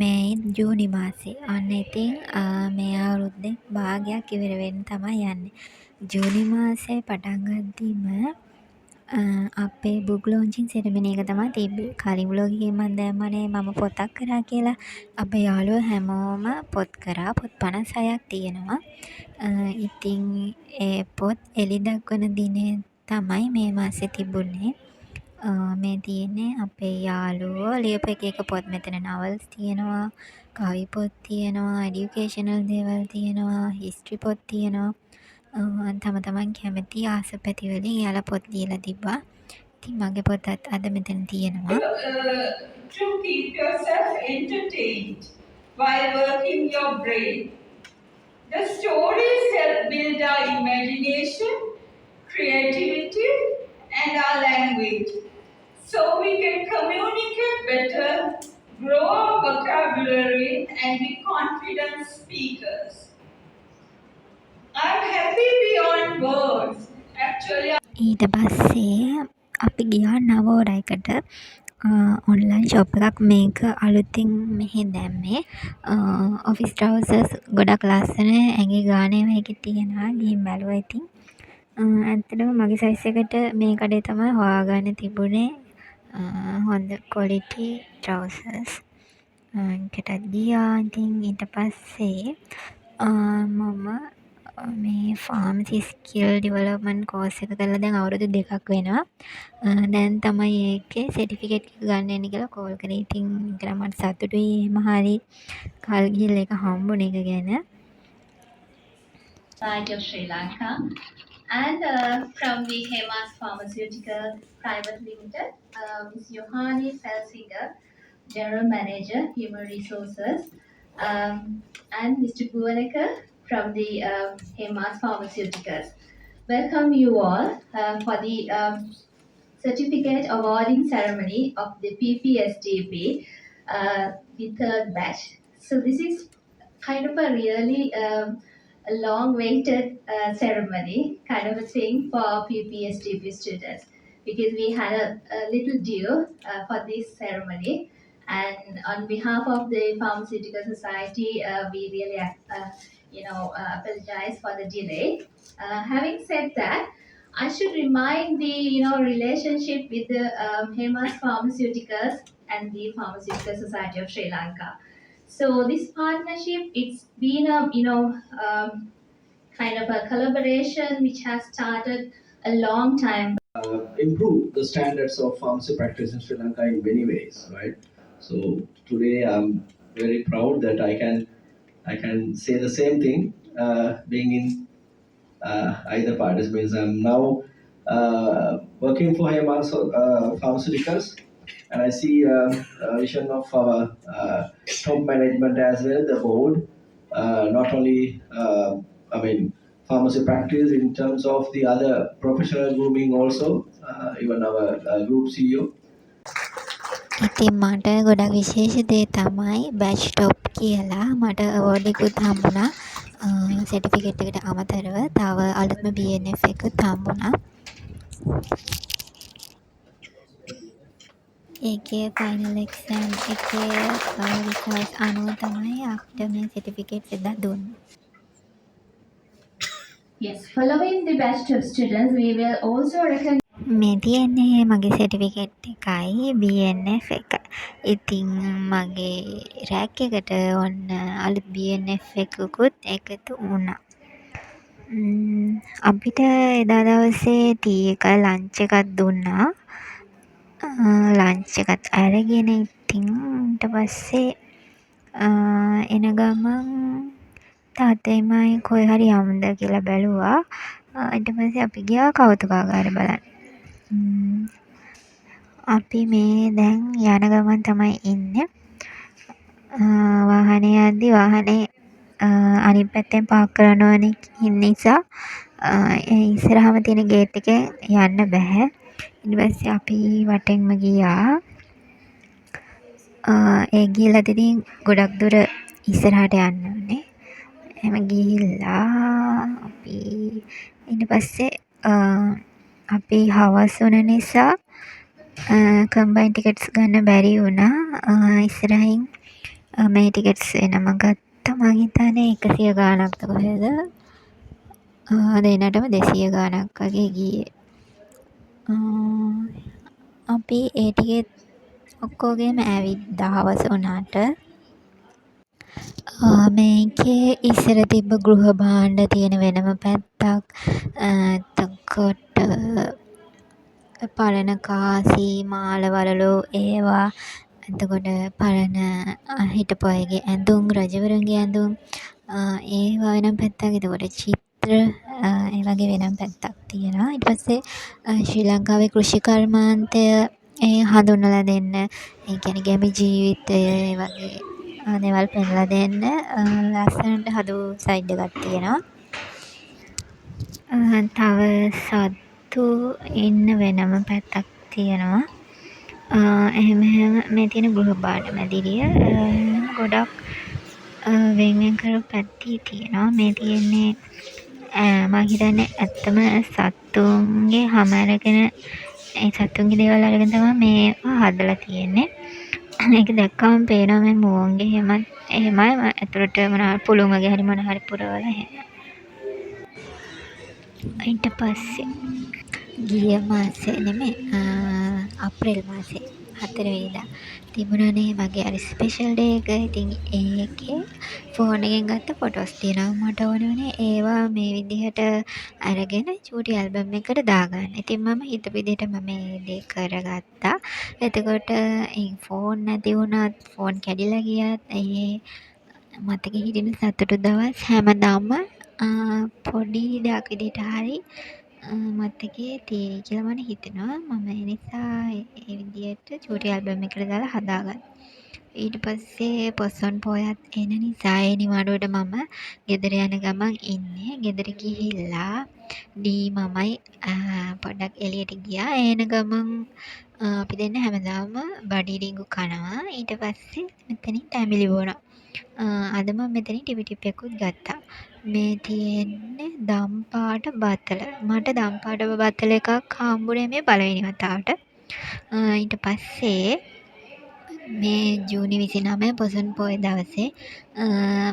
මේ ජූනි මාසේ. ඔන්න ඉතින් මේ අවුරුද්දේ භාගයක් ඉවර වෙන්න තමයි යන්නේ. ජූනි මාසේ පටන් ගද්දිම අපේ බුක් ලෝන්චින් සෙරමනි එක තමයි තිබ්බේ. කලින් බ්ලොග් එකේ මම දැම්මනේ මම පොතක් කරා කියලා. අපේ යාළුවෝ හැමෝම පොත් කරා. පොත් 56ක් තියෙනවා. ඉතින් ඒ පොත් එළි දක්වන දිනය තමයි මේ මාසේ තිබුණේ. මේ තියෙන්නේ අපේ යාළුවෝ ලියපු එක එක පොත්. මෙතන නවල්ස් තියෙනවා, කවි පොත් තියෙනවා, එඩියුකේෂනල් දේවල් තියෙනවා, හිස්ටරි පොත් තියෙනවා. තම තමන් කැමති ආසපැති වලින් එයාලා පොත් ලියලා තිබ්බා. ඉතින් මගේ පොතත් අද මෙතන තියෙනවා. To keep yourself entertained while working your brain. The stories help build our imagination, creativity, and our language, so we can communicate better, grow our vocabulary, and be confident speakers. I'm happy beyond words. Actually, ඊට පස්සේ අපි ගියා නවෝරයකට online shop එකක් මේක අලුතින් මෙහි දැම්මේ. Office ට්‍රවුසර්ස් ගොඩක් ලස්සන ඇඟේ ගානේ වගේ තියෙනවා. ගිහින් බැලුවා ඉතින්. ඇත්තටම මගේ සයිස් එකට මේ කඩේ තමයි හොයාගන්න තිබුණේ හොඳ ක්වොලිටි ට්‍රවුසර්ස්. ඒකටත් ගියා. ඉතින් ඊට පස්සේ මම මේ ෆාමසි ස්කිල් ඩිවලොප්මන්ට් කෝස් එක කරලා දැන් අවුරුදු 2ක් වෙනවා. දැන් තමයි ඒකේ සර්ටිෆිකේට් එක ගන්න එන්න කියලා කෝල් කරේ. ඉතින් ඒකට මට සතුටුයි. එහෙම හරි කල් ගිහලා ඒක හම්බුන එක ගැන. Society of Sri Lanka and from the Hemas Pharmaceutical Private Limited, Ms. Yohani Felsinger, General Manager, Human Resources, and Mr. Bhuvanaka from the Hemas Pharmaceuticals. Welcome you all for the certificate awarding ceremony of the PPSDP, the third batch. So this is kind of a really a long-waited ceremony, kind of a thing for PPSDP students, because we had a little due for this ceremony. And on behalf of the Pharmaceutical Society, we really, apologize for the delay. Having said that, I should remind the relationship with the Hemas Pharmaceuticals and the Pharmaceutical Society of Sri Lanka. So this partnership, it's been a kind of a collaboration which has started a long time. Improve the standards of pharmacy practice in Sri Lanka in many ways, right? So today I'm very proud that I can say the same thing, being in either parties. Means I'm now working for Hemas Pharmaceuticals, and I see a vision of our top management as well, the board, not only pharmacy practice in terms of the other professional grooming also, even our group CEO. ඉතින් මට ගොඩක් විශේෂ දේ තමයි batch top කියලා මට award එකකුත් හම්බුණා. සර්ටිෆිකේට් එකට අමතරව තව අලුත්ම BNF එකකුත් හම්බුණා. ඒකේ ෆයිනල් එක්සෑම් එකේ රිසල්ට් අනුව තමයි අපිට මේ සර්ටිෆිකේට් එක දුන්නේ. Yes, following the batch of students, we will also recognize. මේ තියෙන්නේ මගේ සර්ටිෆිකේට් එකයි BNF එක. ඉතින් මගේ රැක් එකට ඔන්න අලුත් BNF එකකුත් එකතු වුණා. අපිට එදා දවසේ ටී එක ලන්ච් එකක් දුන්නා. ලන්ච් එකත් අරගෙන ඉතින් ඊට පස්සේ එන ගමන් තාත්තයිමයි කොයි හරි යමුද කියලා බැලුවා. ඊට පස්සේ අපි ගියා කෞතුකාගාරය බලන්න. අපි මේ දැන් යන ගමන් තමයි ඉන්නේ. වාහනේ යද්දි වාහනේ අනිත් පැත්තෙන් පාක් කරන්න ඕනේ නිසා ඉස්සරහම තියෙන ගේට් එකෙන් යන්න බෑ. ඊට පස්සේ අපි වටෙන්ම ගියා. ඒ ගිහලා ඉතින් ගොඩක් දුර ඉස්සරහට යන්න ඕනේ. එහෙම ගිහිල්ලා අපි ඊට පස්සේ අපි හවස් වුණ නිසා කම්බයින් ටිකට්ස් ගන්න බැරි වුණා. ඉස්සරහින් මේ ටිකට්ස් වෙනම ගත්තා. මං හිතන්නේ 100 ගාණක්ද කොහෙද. දෙන්නටම 200 ගාණක් වගේ ගියේ. අපි ඒ ටිකෙත් ඔක්කොගේම ඇවිත්දා හවස වුණාට. මේකේ ඉස්සර තිබ්බ ගෘහ භාණ්ඩ තියෙන වෙනම පැත්තක්. එතකොට පරණ කාසි මාල වලලු ඒවා. එතකොට පරණ හිටපු අයගේ ඇඳුම්, රජවරුන්ගේ ඇඳුම්, ඒවා වෙනම පැත්තක්. එතකොට චිත්‍ර, ඒ වගේ වෙනම පැත්තක් තියෙනවා. ඊට පස්සේ ශ්‍රී ලංකාවේ කෘෂි කර්මාන්තය හඳුන්වලා දෙන්න, ඒ කියන්නේ ගැමි ජීවිතය, ඒ වගේ දේවල් පෙන්නලා දෙන්න ලස්සනට හදපු සයිඩ් එකක් තියෙනවා. තව සත්තු ඉන්න වෙනම පැත්තක් තියෙනවා. එහෙම මේ තියෙන ගෘහ භාණ්ඩ මැදිරිය ගොඩක් වෙන් කරපු පැත්තී තියෙනවා. මේ තියෙන්නේ මං හිතන්නේ ඇත්තම සත්තුන්ගේ හම අරගෙන, ඒ සත්තුන්ගේ දේවල් අරගෙන තමයි මේවා හදලා තියෙන්නේ. ඒක දැක්කම පේනවා මේ මුවන්ගේ එහෙමයි ඇතුළට මොනවා පුළුන් වගේ හරි මොනවා හරි පුරවලා එහෙම. ඊට පස්සේ ගිය මාසේ නෙමෙයි, අප්‍රේල් මාසේ 4 වෙනිදා තිබුණානේ මගේ අර ස්පෙෂල් ඩේ එක. ඉතින් ඒකේ ෆෝන් එකෙන් ගත්ත ෆොටෝස් තියෙනවා. මට ඕන වුණේ ඒවා මේ විදිහට අරගෙන චූටි ඇල්බම් එකකට දාගන්න. ඉතින් මම හිතපු විදිහට මම මේ දේ කරගත්තා. එතකොට ෆෝන් නැති වුණත්, ෆෝන් කැඩිලා ගියත්, ඒ මතකෙ හිටින සතුටු දවස් හැමදාම පොඩි දෙයක් විදිහට හරි මතකේ තියෙයි කියලා මට හිතෙනවා. මම ඒ නිසා ඒ විදිහට චූටි ඇල්බම් එකකට දාලා හදාගත්තා. ඊට පස්සේ පොසොන් පෝයත් එන නිසා ඒ නිවාඩුවට මම ගෙදර යන ගමන් ඉන්නේ. ගෙදර ගිහිල්ලා මමයි පොඩ්ඩක් එළියට ගියා. එන ගමන් අපි දෙන්න හැමදාම බඩිරිඟු කනවා. ඊට පස්සේ මෙතනින් තැඹිලි බොනවා. අද මම මෙතනින් ටිපි ටිප් එකකුත් ගත්තා. මේ තියෙන්නේ දම්පාට බතල. මට දම්පාට බතල එකක් හම්බුනේ මේ පළවෙනි වතාවට. ඊට පස්සේ මේ ජූනි 29 පොසොන් පෝය දවසේ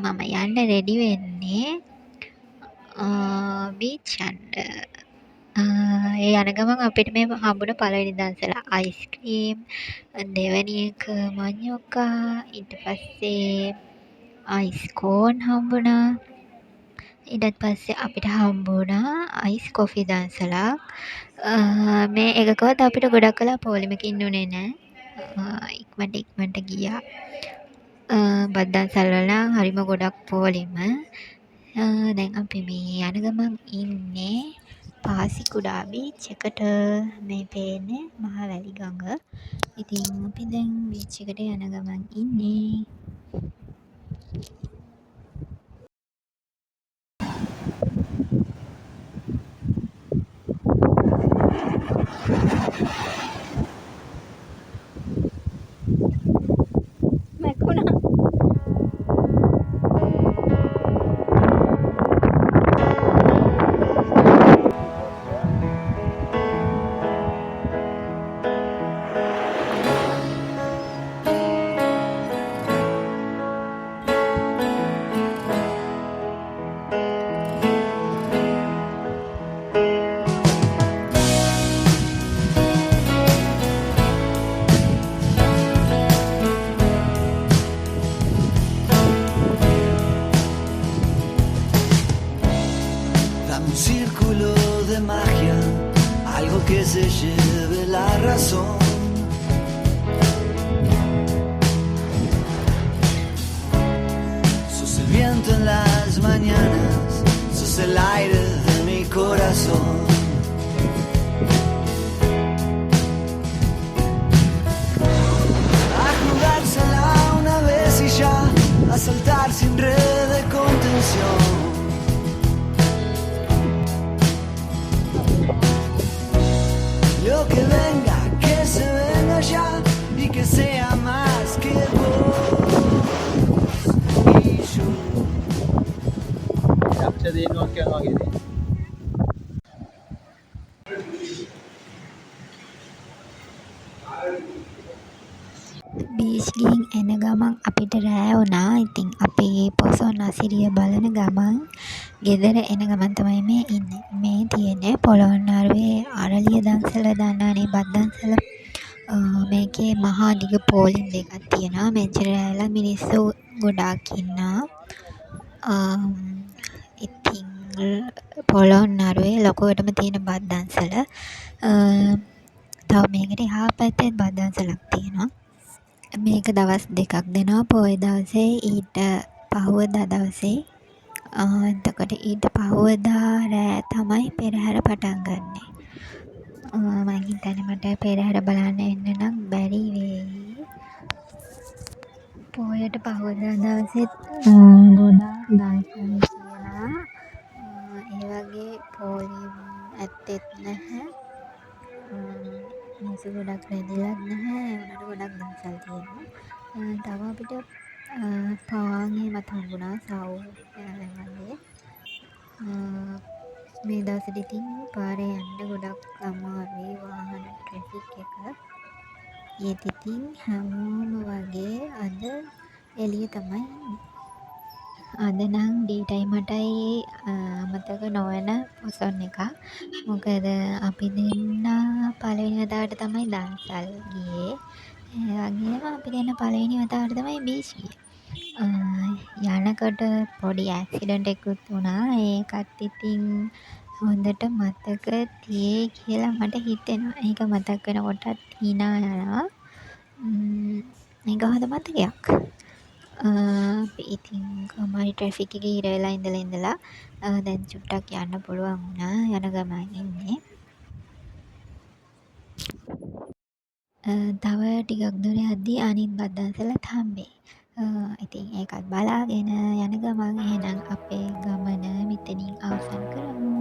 මම යන්න රෙඩි වෙන්නේ බීච් යන්න. ඒ යන ගමන් අපිට මේ හම්බුන පළවෙනි දවසල අයිස්ක්‍රීම්, දෙවැනි එක මඤ්ඤොක්කා, ඊට පස්සේ අයිස් කෝන් හම්බුණා. ඊට පස්සේ අපිට හම්බුණා අයිස් කොෆි දන්සලක්. මේ එකකවත් අපිට ගොඩක් කලා පොලිමක ඉන්න උනේ නෑ. ඉක්මනට ගියා. බත් දන්සල් වල නම් හරිම ගොඩක් පොලිම. දැන් අපි මේ යන ගමන් ඉන්නේ පාසිකුඩා බීච් එකට. මේ පේන්නේ මහවැලි ගඟ. ඉතින් අපි දැන් බීච් එකට යන ගමන් ඉන්නේ. මැකුණා. Dame un círculo de magia, algo que se lleve la razón. Sos el viento en las mañanas, sos el aire de mi corazón. A jugársela una vez y ya, a saltar sin red de contención. Lo que venga, que se venga ya y que sea más que vos y yo. Beach ගිහින් එන ගමන් අපිට රෑ වුණා. ඉතින් අපි පොසොන් අසිරිය බලන ගමන් ගෙදර එන ගමන් තමයි මේ ඉන්නේ. මේ තියෙන්නේ පොළොන්නරුවේ අරලිය දන්සල දන්නවනේ බත් දන්සල. මේකේ මහා දිග පෝලිම් දෙකක් තියෙනවා. මෙච්චර ඇවිල්ලා මිනිස්සු ගොඩාක් ඉන්නවා. ඉතින් පොළොන්නරුවේ ලොකුවටම තියෙන බත් දන්සල. තව මේකට එහා පැත්තේ බත් දන්සලක් තියෙනවා. මේක දවස් දෙකක් දෙනවා. පොය දවසේ ඊට පහුවදා දවසේ. එතකොට ඊට පහුවදා රෑ තමයි පෙරහැර පටන් ගන්නෙ. මම හිතන්නේ මට පෙරහැර බලන්න එන්න නම් බැරි වෙයි. පොයට පහුවදා දවසෙත් ගොඩාක් දන්සල් තියෙනවා. ඒ වගේ පෝලිම් ඇත්තෙත් නැහැ. මිනිස්සු ගොඩක් රැඳිලත් නැහැ. ඒ වුණාට ගොඩක් දන්සල් තියෙනවා. තව අපිට පාන් එහෙමත් හම්බුණා සව් වගේ. මේ දවස්වල ඉතින් පාරේ යන්න ගොඩක් අමාරුයි වාහන ට්‍රැෆික් එක. ඒත් ඉතින් හැමෝම වගේ අද එළිය තමයි ඉන්නේ. අද නම් ඩී ටයිමටයි අමතක නොවන පොසොන් එකක්. මොකද අපි දෙන්න පළවෙනි වතාවට තමයි දන්සල් ගියේ. ඒ වගේම අපි දෙන්න පළවෙනි වතාවට තමයි බීච් ගියේ. යනකොට පොඩි ඇක්සිඩන්ට් එකකුත් වුණා. ඒකත් ඉතින් හොඳට මතක තියෙයි කියලා මට හිතෙනවා. ඒක මතක් වෙනකොටත් හිනා යනවා. ඒක හොඳ මතකයක්. අපි ඉතින් කොහමහරි ට්‍රැෆික් එකේ ඉර වෙලා ඉඳලා දැන් චුට්ටක් යන්න පුළුවන් වුණා. යන ගමන් ඉන්නේ. තව ටිකක් දුර යද්දී අනිත් බත් දන්සලත් හම්බෙයි. ඉතින් ඒකත් බලාගෙන යන ගමන් එහෙනම් අපේ ගමන මෙතනින් අවසන් කරමු.